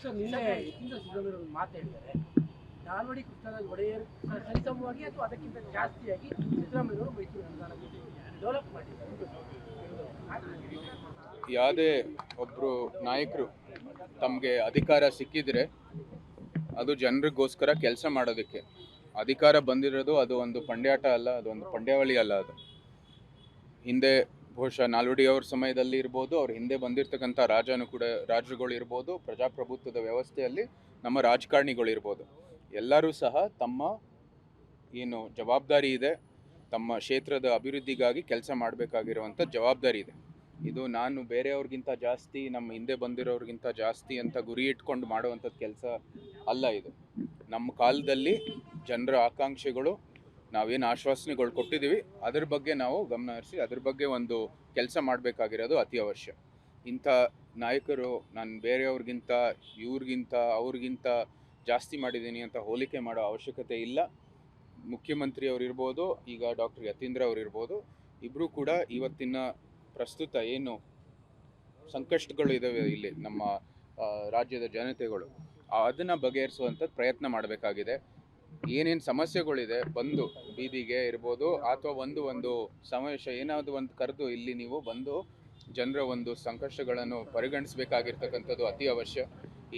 Sir ನಿನ್ನೆ ಯತೀಂದ್ರ ಸಿದ್ದರಾಮಯ್ಯ ಒಂದು ಮಾತು ಹೇಳಿದ್ದಾರೆ, ನಾಲ್ವಡಿ ಕೃಷ್ಣರಾಜ ಒಡೆಯರ್ ಸರಿಸಮವಾಗಿ ಅಥವಾ ಅದಕ್ಕಿಂತ ಜಾಸ್ತಿಯಾಗಿ ಸಿದ್ದರಾಮಯ್ಯವರು ಮೈಸೂರು ಅನುದಾನ ಡೆವಲಪ್ ಮಾಡಿದ್ದಾರೆ. ಯಾವುದೇ ಒಬ್ಬರು ನಾಯಕರು ತಮಗೆ ಅಧಿಕಾರ ಸಿಕ್ಕಿದ್ರೆ ಅದು ಜನರಿಗೋಸ್ಕರ ಕೆಲಸ ಮಾಡೋದಕ್ಕೆ. ಅಧಿಕಾರ ಬಂದಿರೋದು ಅದು ಒಂದು ಪಂಡ್ಯಾಟ ಅಲ್ಲ, ಅದು ಒಂದು ಪಂದ್ಯಾವಳಿ ಅಲ್ಲ. ಅದು ಹಿಂದೆ ಬಹುಶಃ ನಾಲ್ವಡಿಯವ್ರ ಸಮಯದಲ್ಲಿ ಇರ್ಬೋದು, ಅವ್ರ ಹಿಂದೆ ಬಂದಿರತಕ್ಕಂಥ ರಾಜರುಗಳು ಇರ್ಬೋದು, ಪ್ರಜಾಪ್ರಭುತ್ವದ ವ್ಯವಸ್ಥೆಯಲ್ಲಿ ನಮ್ಮ ರಾಜಕಾರಣಿಗಳಿರ್ಬೋದು, ಎಲ್ಲರೂ ಸಹ ತಮ್ಮ ಏನು ಜವಾಬ್ದಾರಿ ಇದೆ, ತಮ್ಮ ಕ್ಷೇತ್ರದ ಅಭಿವೃದ್ಧಿಗಾಗಿ ಕೆಲಸ ಮಾಡಬೇಕಾಗಿರುವಂಥ ಜವಾಬ್ದಾರಿ ಇದೆ. ಇದು ನಾನು ಬೇರೆಯವ್ರಿಗಿಂತ ಜಾಸ್ತಿ, ನಮ್ಮ ಹಿಂದೆ ಬಂದಿರೋರಿಗಿಂತ ಜಾಸ್ತಿ ಅಂತ ಗುರಿ ಇಟ್ಕೊಂಡು ಮಾಡುವಂಥದ್ದು ಕೆಲಸ ಅಲ್ಲ. ಇದು ನಮ್ಮ ಕಾಲದಲ್ಲಿ ಜನರ ಆಕಾಂಕ್ಷೆಗಳು, ನಾವೇನು ಆಶ್ವಾಸನೆಗಳು ಕೊಟ್ಟಿದ್ದೀವಿ ಅದ್ರ ಬಗ್ಗೆ ನಾವು ಗಮನ ಹರಿಸಿ ಅದ್ರ ಬಗ್ಗೆ ಒಂದು ಕೆಲಸ ಮಾಡಬೇಕಾಗಿರೋದು ಅತಿ ಅವಶ್ಯ. ಇಂಥ ನಾಯಕರು ನಾನು ಬೇರೆಯವ್ರಿಗಿಂತ ಇವ್ರಿಗಿಂತ ಅವ್ರಿಗಿಂತ ಜಾಸ್ತಿ ಮಾಡಿದ್ದೀನಿ ಅಂತ ಹೋಲಿಕೆ ಮಾಡೋ ಅವಶ್ಯಕತೆ ಇಲ್ಲ. ಮುಖ್ಯಮಂತ್ರಿಯವರು ಇರ್ಬೋದು, ಈಗ ಡಾಕ್ಟರ್ ಯತೀಂದ್ರ ಅವರು ಇರ್ಬೋದು, ಇಬ್ಬರೂ ಕೂಡ ಇವತ್ತಿನ ಪ್ರಸ್ತುತ ಏನು ಸಂಕಷ್ಟಗಳು ಇದ್ದಾವೆ ಇಲ್ಲಿ ನಮ್ಮ ರಾಜ್ಯದ ಜನತೆಗಳು, ಅದನ್ನು ಬಗೆಹರಿಸುವಂಥದ್ದು ಪ್ರಯತ್ನ ಮಾಡಬೇಕಾಗಿದೆ. ಏನೇನು ಸಮಸ್ಯೆಗಳಿದೆ ಬಂದು ಬೀದಿಗೆ ಇರ್ಬೋದು ಅಥವಾ ಒಂದು ಸಮಾವೇಶ ಏನಾದರೂ ಒಂದು ಕರೆದು ಇಲ್ಲಿ ನೀವು ಬಂದು ಜನರ ಒಂದು ಸಂಕಷ್ಟಗಳನ್ನು ಪರಿಗಣಿಸಬೇಕಾಗಿರ್ತಕ್ಕಂಥದ್ದು ಅತಿ ಅವಶ್ಯ.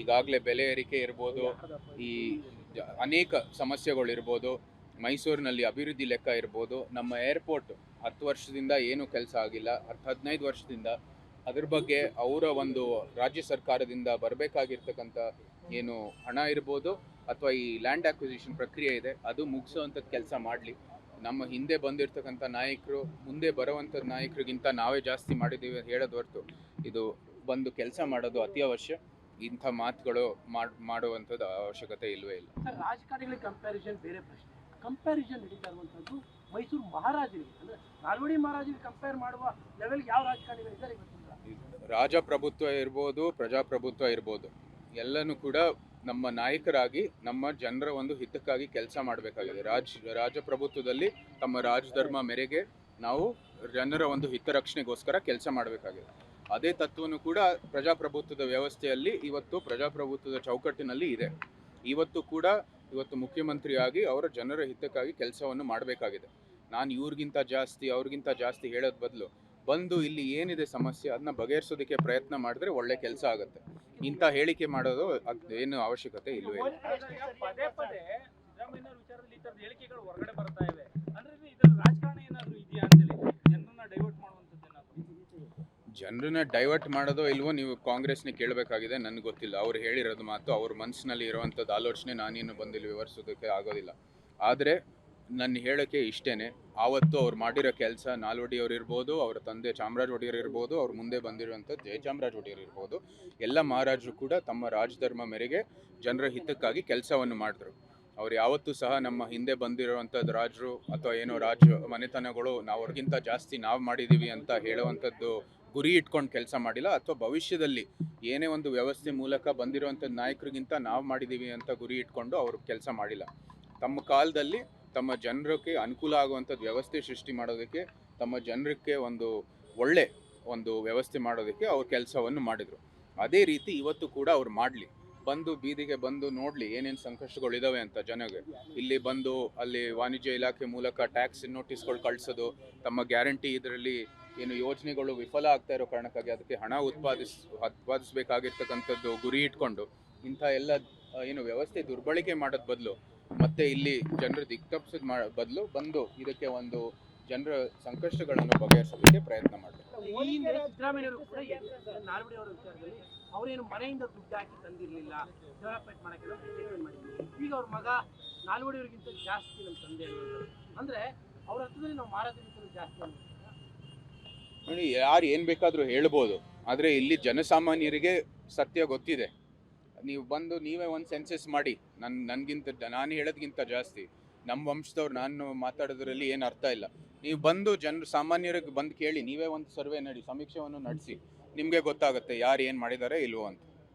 ಈಗಾಗಲೇ ಬೆಲೆ ಏರಿಕೆ ಇರ್ಬೋದು, ಈ ಅನೇಕ ಸಮಸ್ಯೆಗಳಿರ್ಬೋದು, ಮೈಸೂರಿನಲ್ಲಿ ಅಭಿವೃದ್ಧಿ ಲೆಕ್ಕ ಇರ್ಬೋದು, ನಮ್ಮ ಏರ್ಪೋರ್ಟ್ 10 ವರ್ಷದಿಂದ ಏನೂ ಕೆಲಸ ಆಗಿಲ್ಲ, 15 ವರ್ಷದಿಂದ ಅದ್ರ ಬಗ್ಗೆ ಅವರ ಒಂದು ರಾಜ್ಯ ಸರ್ಕಾರದಿಂದ ಬರಬೇಕಾಗಿರ್ತಕ್ಕಂಥ ಏನು ಹಣ ಇರ್ಬೋದು ಅಥವಾ ಈ ಲ್ಯಾಂಡ್ ಅಕ್ವಿಸಿಷನ್ ಪ್ರಕ್ರಿಯೆ ಇದೆ ಅದು ಮುಗಿಸೋವಂಥದ್ದು ಕೆಲಸ ಮಾಡಲಿ. ನಮ್ಮ ಹಿಂದೆ ಬಂದಿರತಕ್ಕಂಥ ನಾಯಕರು ಮುಂದೆ ಬರುವಂಥ ನಾಯಕರಿಗಿಂತ ನಾವೇ ಜಾಸ್ತಿ ಮಾಡಿದ್ದೀವಿ ಅಂತ ಹೇಳೋದು ಹೊರತು ಇದು ಬಂದು ಕೆಲಸ ಮಾಡೋದು ಅತಿ ಅವಶ್ಯ. ಇಂಥ ಮಾತುಗಳು ಮಾಡುವಂಥದ್ದು ಅವಶ್ಯಕತೆ ಇಲ್ಲವೇ ಇಲ್ಲ. ರಾಜಕಾರಣಿಗಳಿಗೆ ಕಂಪ್ಯಾರಿಸನ್ ಬೇರೆ ಪ್ರಶ್ನೆ. ಕಂಪ್ಯಾರಿಸನ್ ನಡೀತಾ ಇರುವಂಥದ್ದು ಮೈಸೂರು ಮಹಾರಾಜರಿಗೆ, ಅಂದರೆ ನಾಲ್ವಡಿ ಮಹಾರಾಜರಿಗೆ ಕಂಪೇರ್ ಮಾಡುವ ಲೆವೆಲ್ಗೆ ಯಾವ ರಾಜಕಾರಣಿಗಳಿದ್ದಾರೆ ಇವತ್ತಿನ? ರಾಜಪ್ರಭುತ್ವ ಇರ್ಬೋದು, ಪ್ರಜಾಪ್ರಭುತ್ವ ಇರ್ಬೋದು, ಎಲ್ಲನೂ ಕೂಡ ನಮ್ಮ ನಾಯಕರಾಗಿ ನಮ್ಮ ಜನರ ಒಂದು ಹಿತಕ್ಕಾಗಿ ಕೆಲಸ ಮಾಡಬೇಕಾಗಿದೆ. ರಾಜಪ್ರಭುತ್ವದಲ್ಲಿ ತಮ್ಮ ರಾಜಧರ್ಮ ಮೇರೆಗೆ ನಾವು ಜನರ ಒಂದು ಹಿತರಕ್ಷಣೆಗೋಸ್ಕರ ಕೆಲಸ ಮಾಡಬೇಕಾಗಿದೆ. ಅದೇ ತತ್ವನು ಕೂಡ ಪ್ರಜಾಪ್ರಭುತ್ವದ ವ್ಯವಸ್ಥೆಯಲ್ಲಿ ಇವತ್ತು ಪ್ರಜಾಪ್ರಭುತ್ವದ ಚೌಕಟ್ಟಿನಲ್ಲಿ ಇದೆ. ಇವತ್ತು ಮುಖ್ಯಮಂತ್ರಿಯಾಗಿ ಅವರ ಜನರ ಹಿತಕ್ಕಾಗಿ ಕೆಲಸವನ್ನು ಮಾಡಬೇಕಾಗಿದೆ. ನಾನು ಇವ್ರಿಗಿಂತ ಜಾಸ್ತಿ ಅವ್ರಿಗಿಂತ ಜಾಸ್ತಿ ಹೇಳೋದು ಬದಲು ಬಂದು ಇಲ್ಲಿ ಏನಿದೆ ಸಮಸ್ಯೆ ಅದನ್ನ ಬಗೆಹರಿಸೋದಕ್ಕೆ ಪ್ರಯತ್ನ ಮಾಡಿದ್ರೆ ಒಳ್ಳೆ ಕೆಲಸ ಆಗುತ್ತೆ. ಇಂಥ ಹೇಳಿಕೆ ಮಾಡೋದು ಏನು ಅವಶ್ಯಕತೆ ಇಲ್ಲವೇ ಇಲ್ಲ. ಪದೇ ಪದೇ ಸಿದ್ದರಾಮಯ್ಯನವರ ವಿಚಾರದಲ್ಲಿ ಈ ತರದ ಹೇಳಿಕೆಗಳು ಹೊರಗಡೆ ಬರ್ತಾ ಇವೆ. ಅಂದ್ರೆ ಇದರ ರಾಜಕಾರಣ ಏನಾದರೂ ಇದೆಯಾ ಅಂತೇಳಿ ಜನರನ್ನ ಡೈವರ್ಟ್ ಮಾಡುವಂಥದ್ದು ಏನಾದರೂ? ಜನರನ್ನ ಡೈವರ್ಟ್ ಮಾಡೋದೋ ಇಲ್ವೋ ನೀವು ಕಾಂಗ್ರೆಸ್ನ ಕೇಳಬೇಕಾಗಿದೆ, ನನಗೆ ಗೊತ್ತಿಲ್ಲ. ಅವ್ರು ಹೇಳಿರೋದು ಮಾತು, ಅವ್ರ ಮನಸ್ಸಿನಲ್ಲಿ ಇರುವಂಥದ್ದು ಆಲೋಚನೆ ನಾನೇನು ಬಂದಿಲ್ಲಿ ವಿವರಿಸೋದಕ್ಕೆ ಆಗೋದಿಲ್ಲ. ಆದರೆ ನನ್ನ ಹೇಳೋಕ್ಕೆ ಇಷ್ಟೇ, ಆವತ್ತು ಅವ್ರು ಮಾಡಿರೋ ಕೆಲಸ, ನಾಲ್ವಡಿಯವ್ರು ಇರ್ಬೋದು, ಅವರ ತಂದೆ ಚಾಮರಾಜ ಒಡೆಯರ್ ಇರ್ಬೋದು, ಅವ್ರು ಮುಂದೆ ಬಂದಿರುವಂಥದ್ದು ಜಯಚಾಮರಾಜ ಒಡೆಯರ್ ಇರ್ಬೋದು, ಎಲ್ಲ ಮಹಾರಾಜರು ಕೂಡ ತಮ್ಮ ರಾಜಧರ್ಮ ಮೇರೆಗೆ ಜನರ ಹಿತಕ್ಕಾಗಿ ಕೆಲಸವನ್ನು ಮಾಡಿದ್ರು. ಅವ್ರು ಯಾವತ್ತೂ ಸಹ ನಮ್ಮ ಹಿಂದೆ ಬಂದಿರುವಂಥದ್ದು ರಾಜರು ಅಥವಾ ಏನೋ ಮನೆತನಗಳು ಅವ್ರಿಗಿಂತ ಜಾಸ್ತಿ ನಾವು ಮಾಡಿದ್ದೀವಿ ಅಂತ ಹೇಳುವಂಥದ್ದು ಗುರಿ ಇಟ್ಕೊಂಡು ಕೆಲಸ ಮಾಡಿಲ್ಲ. ಅಥವಾ ಭವಿಷ್ಯದಲ್ಲಿ ಏನೇ ಒಂದು ವ್ಯವಸ್ಥೆ ಮೂಲಕ ಬಂದಿರುವಂಥದ್ದು ನಾಯಕರಿಗಿಂತ ನಾವು ಮಾಡಿದ್ದೀವಿ ಅಂತ ಗುರಿ ಇಟ್ಕೊಂಡು ಅವರು ಕೆಲಸ ಮಾಡಿಲ್ಲ. ತಮ್ಮ ಕಾಲದಲ್ಲಿ ತಮ್ಮ ಜನರಿಗೆ ಅನುಕೂಲ ಆಗುವಂಥದ್ದು ವ್ಯವಸ್ಥೆ ಸೃಷ್ಟಿ ಮಾಡೋದಕ್ಕೆ, ತಮ್ಮ ಜನರಿಗೆ ಒಳ್ಳೆ ಒಂದು ವ್ಯವಸ್ಥೆ ಮಾಡೋದಕ್ಕೆ ಅವ್ರು ಕೆಲಸವನ್ನು ಮಾಡಿದರು. ಅದೇ ರೀತಿ ಇವತ್ತು ಕೂಡ ಅವ್ರು ಮಾಡಲಿ, ಬಂದು ಬೀದಿಗೆ ಬಂದು ನೋಡಲಿ ಏನೇನು ಸಂಕಷ್ಟಗಳಿದ್ದಾವೆ ಅಂತ ಜನಗೆ. ಇಲ್ಲಿ ಬಂದು ಅಲ್ಲಿ ವಾಣಿಜ್ಯ ಇಲಾಖೆ ಮೂಲಕ ಟ್ಯಾಕ್ಸ್ ನೋಟಿಸ್ಗಳು ಕಳಿಸೋದು, ತಮ್ಮ ಗ್ಯಾರಂಟಿ ಇದರಲ್ಲಿ ಏನು ಯೋಜನೆಗಳು ವಿಫಲ ಆಗ್ತಾ ಇರೋ ಕಾರಣಕ್ಕಾಗಿ ಅದಕ್ಕೆ ಹಣ ಉತ್ಪಾದಿಸಬೇಕಾಗಿರ್ತಕ್ಕಂಥದ್ದು ಗುರಿ ಇಟ್ಕೊಂಡು ಇಂಥ ಎಲ್ಲ ಏನು ವ್ಯವಸ್ಥೆ ದುರ್ಬಳಕೆ ಮಾಡೋದ್ ಬದಲು ಮತ್ತೆ ಇಲ್ಲಿ ಜನರು ದಿಕ್ತಪ್ಪಿಸೋದು ಬದಲು ಬಂದು ಇದಕ್ಕೆ ಒಂದು ಜನರ ಸಂಕಷ್ಟಗಳನ್ನು ಬಗೆಹರಿಸೋದಕ್ಕೆ ಪ್ರಯತ್ನ ಮಾಡಬೇಕು. ಸಿದ್ದರಾಮಯ್ಯವರು ಕೂಡ ನಾಲ್ವಡಿ ಅವರ ವಿಚಾರದಲ್ಲಿ ಅವರೇನು ಮನೆಯಿಂದ ದುಡ್ಡು ಹಾಕಿ ತಂದಿರಲಿಲ್ಲ, ಡೆವಲಪ್ಮೆಂಟ್ ಮಾಡೋಕ್ಕೆಲ್ಲ ಸ್ಟೇಟ್ಮೆಂಟ್ ಮಾಡಿದ್ರು. ಈಗ ಅವ್ರ ಮಗ ನಾಲ್ವಡಿಯವರಿಗಿಂತ ಜಾಸ್ತಿ ನಮ್ಮ ತಂದೆ ಅಂದರೆ ಅವ್ರ ಅರ್ಥದಲ್ಲಿ ನಾವು ಮಹಾರಾಜರಿಗಿಂತ ಜಾಸ್ತಿ ನೋಡಿ, ಯಾರು ಏನು ಬೇಕಾದರೂ ಹೇಳ್ಬೋದು, ಆದರೆ ಇಲ್ಲಿ ಜನಸಾಮಾನ್ಯರಿಗೆ ಸತ್ಯ ಗೊತ್ತಿದೆ. ನೀವು ಬಂದು ನೀವೇ ಒಂದು ಸೆನ್ಸಸ್ ಮಾಡಿ, ನಾನು ಹೇಳೋದ್ಕಿಂತ ಜಾಸ್ತಿ ನಮ್ಮ ವಂಶದವ್ರು ನಾನು ಮಾತಾಡೋದ್ರಲ್ಲಿ ಏನು ಅರ್ಥ ಇಲ್ಲ. ನೀವು ಬಂದು ಸಾಮಾನ್ಯರಿಗೆ ಬಂದು ಕೇಳಿ, ನೀವೇ ಒಂದು ಸರ್ವೆ ಸಮೀಕ್ಷೆಯನ್ನು ನಡೆಸಿ, ನಿಮಗೆ ಗೊತ್ತಾಗುತ್ತೆ ಯಾರು ಏನು ಮಾಡಿದ್ದಾರೆ ಇಲ್ವೋ ಅಂತ.